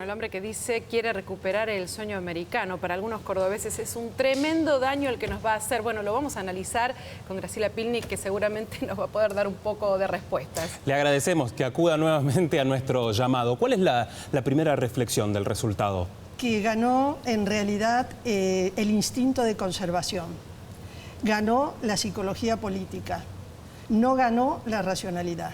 El hombre que dice quiere recuperar el sueño americano. Para algunos cordobeses es un tremendo daño el que nos va a hacer. Bueno, lo vamos a analizar con Graciela Pilny, que seguramente nos va a poder dar un poco de respuestas. Le agradecemos que acuda nuevamente a nuestro llamado. ¿Cuál es la primera reflexión del resultado? Que ganó en realidad el instinto de conservación. Ganó la psicología política. No ganó la racionalidad.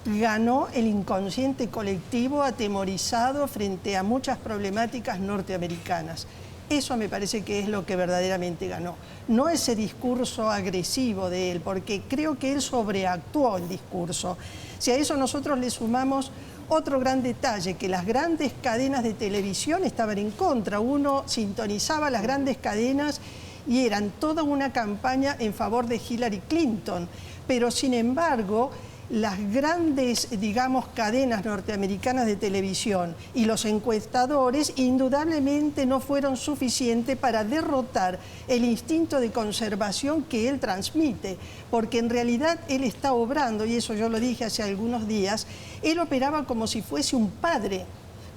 Ganó el inconsciente colectivo atemorizado frente a muchas problemáticas norteamericanas. Eso me parece que es lo que verdaderamente ganó. No ese discurso agresivo de él, porque creo que él sobreactuó el discurso. Si a eso nosotros le sumamos otro gran detalle, que las grandes cadenas de televisión estaban en contra. Uno sintonizaba las grandes cadenas y eran toda una campaña en favor de Hillary Clinton. Pero sin embargo, las grandes, digamos, cadenas norteamericanas de televisión y los encuestadores indudablemente no fueron suficientes para derrotar el instinto de conservación que él transmite, porque en realidad él está obrando, y eso yo lo dije hace algunos días, él operaba como si fuese un padre,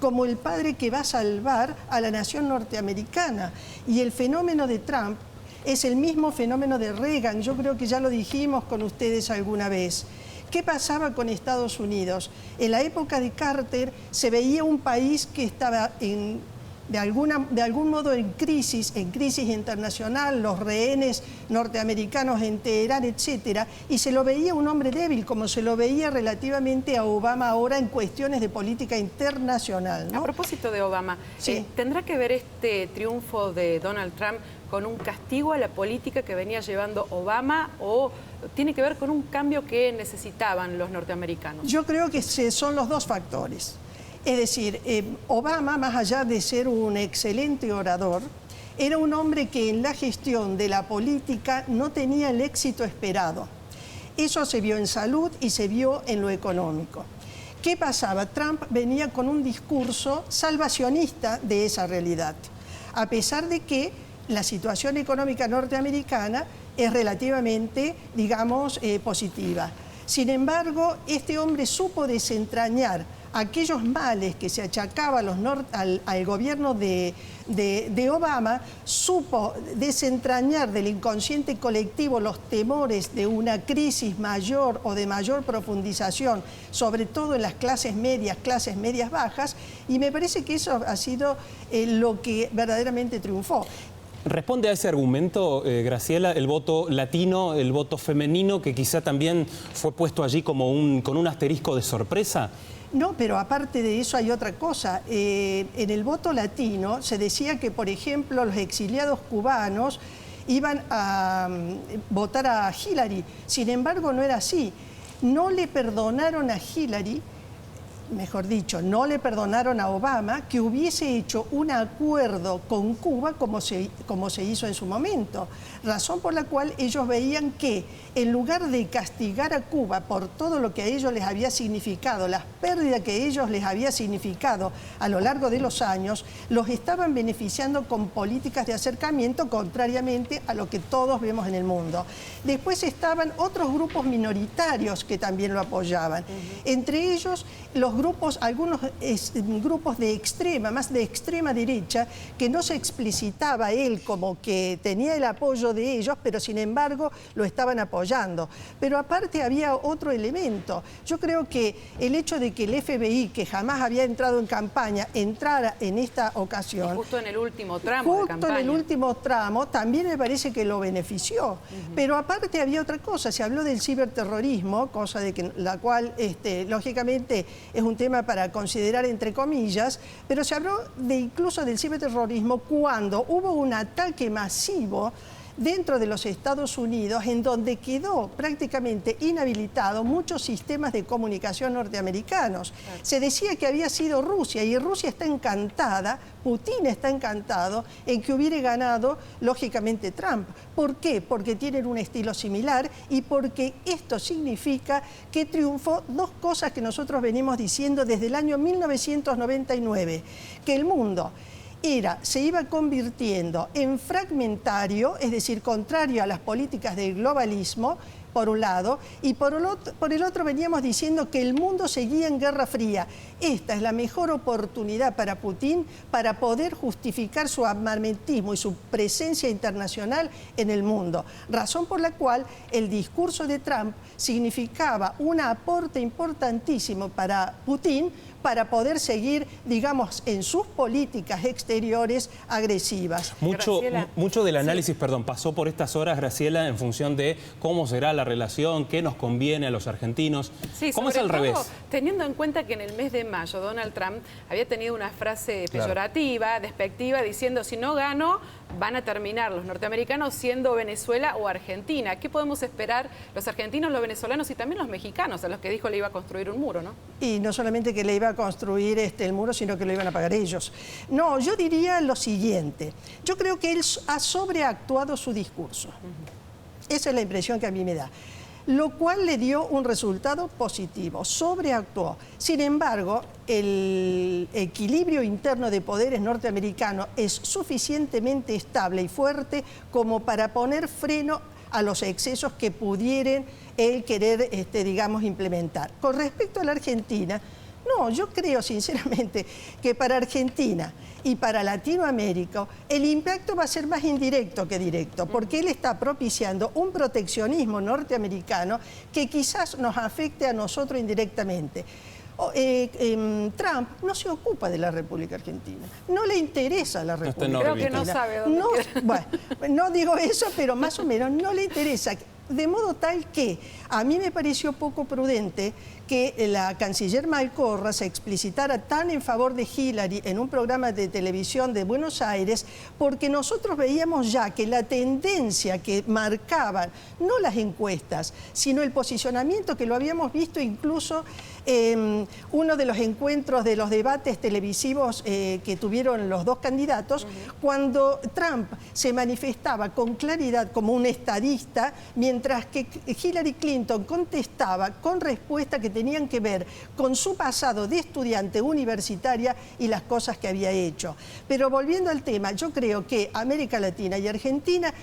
como el padre que va a salvar a la nación norteamericana. Y el fenómeno de Trump es el mismo fenómeno de Reagan. Yo creo que ya lo dijimos con ustedes alguna vez. ¿Qué pasaba con Estados Unidos? En la época de Carter se veía un país que estaba de algún modo en crisis internacional, los rehenes norteamericanos en Teherán, etc. Y se lo veía un hombre débil, como se lo veía relativamente a Obama ahora en cuestiones de política internacional, ¿no? A propósito de Obama, sí. ¿Tendrá que ver este triunfo de Donald Trump con un castigo a la política que venía llevando Obama o tiene que ver con un cambio que necesitaban los norteamericanos? Yo creo que son los dos factores. Es decir, Obama, más allá de ser un excelente orador, era un hombre que en la gestión de la política no tenía el éxito esperado. Eso se vio en salud y se vio en lo económico. ¿Qué pasaba? Trump venía con un discurso salvacionista de esa realidad, a pesar de que la situación económica norteamericana es relativamente, digamos, positiva. Sin embargo, este hombre supo desentrañar aquellos males que se achacaban al gobierno de Obama, supo desentrañar del inconsciente colectivo los temores de una crisis mayor o de mayor profundización, sobre todo en las clases medias bajas, y me parece que eso ha sido lo que verdaderamente triunfó. ¿Responde a ese argumento, Graciela, el voto latino, el voto femenino, que quizá también fue puesto allí como con un asterisco de sorpresa? No, pero aparte de eso hay otra cosa. En el voto latino se decía que, por ejemplo, los exiliados cubanos iban a votar a Hillary. Sin embargo, no era así. No le perdonaron a Hillary, mejor dicho, no le perdonaron a Obama que hubiese hecho un acuerdo con Cuba como se hizo en su momento. Razón por la cual ellos veían que, en lugar de castigar a Cuba por todo lo que a ellos les había significado, las pérdidas que a ellos les había significado a lo largo de los años, los estaban beneficiando con políticas de acercamiento, contrariamente a lo que todos vemos en el mundo. Después estaban otros grupos minoritarios que también lo apoyaban. Entre ellos, algunos grupos de más de extrema derecha, que no se explicitaba él como que tenía el apoyo de ellos, pero sin embargo lo estaban apoyando. Pero aparte había otro elemento. Yo creo que el hecho de que el FBI, que jamás había entrado en campaña, entrara en esta ocasión. Y justo en el último tramo de campaña. Justo en el último tramo, también me parece que lo benefició. Pero aparte había otra cosa. Se habló del ciberterrorismo, cosa de la cual, lógicamente, es un tema para considerar entre comillas, pero se habló incluso del ciberterrorismo cuando hubo un ataque masivo dentro de los Estados Unidos, en donde quedó prácticamente inhabilitado muchos sistemas de comunicación norteamericanos. Claro. Se decía que había sido Rusia, y Rusia está encantada, Putin está encantado en que hubiera ganado, lógicamente, Trump. ¿Por qué? Porque tienen un estilo similar y porque esto significa que triunfó dos cosas que nosotros venimos diciendo desde el año 1999, que el mundo se iba convirtiendo en fragmentario, es decir, contrario a las políticas del globalismo, por un lado, y por el otro veníamos diciendo que el mundo seguía en Guerra Fría. Esta es la mejor oportunidad para Putin para poder justificar su armamentismo y su presencia internacional en el mundo, razón por la cual el discurso de Trump significaba un aporte importantísimo para Putin para poder seguir, digamos, en sus políticas exteriores agresivas. Mucho del análisis, perdón, pasó por estas horas, Graciela, en función de cómo será la relación, qué nos conviene a los argentinos. Sí, ¿Cómo es al revés? Teniendo en cuenta que en el mes de mayo Donald Trump había tenido una frase peyorativa, despectiva, diciendo si no gano, van a terminar los norteamericanos siendo Venezuela o Argentina. ¿Qué podemos esperar los argentinos, los venezolanos y también los mexicanos, a los que dijo le iba a construir un muro, ¿no? Y no solamente que le iba a construir el muro, sino que lo iban a pagar ellos. No, yo diría lo siguiente. Yo creo que él ha sobreactuado su discurso. Esa es la impresión que a mí me da. Lo cual le dio un resultado positivo, sobreactuó. Sin embargo, el equilibrio interno de poderes norteamericanos es suficientemente estable y fuerte como para poner freno a los excesos que pudieran él querer, digamos, implementar. Con respecto a la Argentina, no, yo creo sinceramente que para Argentina y para Latinoamérica el impacto va a ser más indirecto que directo, porque él está propiciando un proteccionismo norteamericano que quizás nos afecte a nosotros indirectamente. Trump no se ocupa de la República Argentina, no le interesa la República Argentina. Creo que no sabe dónde bueno, no digo eso, pero más o menos no le interesa. De modo tal que a mí me pareció poco prudente que la canciller Malcorra se explicitara tan en favor de Hillary en un programa de televisión de Buenos Aires, porque nosotros veíamos ya que la tendencia que marcaban, no las encuestas, sino el posicionamiento que lo habíamos visto incluso en uno de los encuentros de los debates televisivos que tuvieron los dos candidatos, cuando Trump se manifestaba con claridad como un estadista, mientras que Hillary Clinton contestaba con respuestas que tenían que ver con su pasado de estudiante universitaria y las cosas que había hecho. Pero volviendo al tema, yo creo que América Latina y Argentina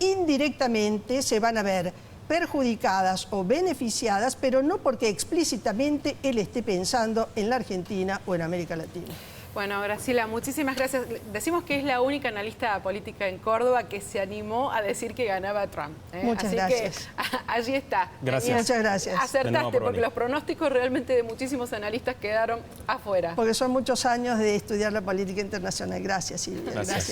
indirectamente se van a ver perjudicadas o beneficiadas, pero no porque explícitamente él esté pensando en la Argentina o en América Latina. Bueno, Graciela, muchísimas gracias. Decimos que es la única analista política en Córdoba que se animó a decir que ganaba Trump. Muchas gracias. Así que allí está. Gracias. Muchas gracias. Acertaste, porque los pronósticos realmente de muchísimos analistas quedaron afuera. Porque son muchos años de estudiar la política internacional. Gracias, Silvia. Gracias.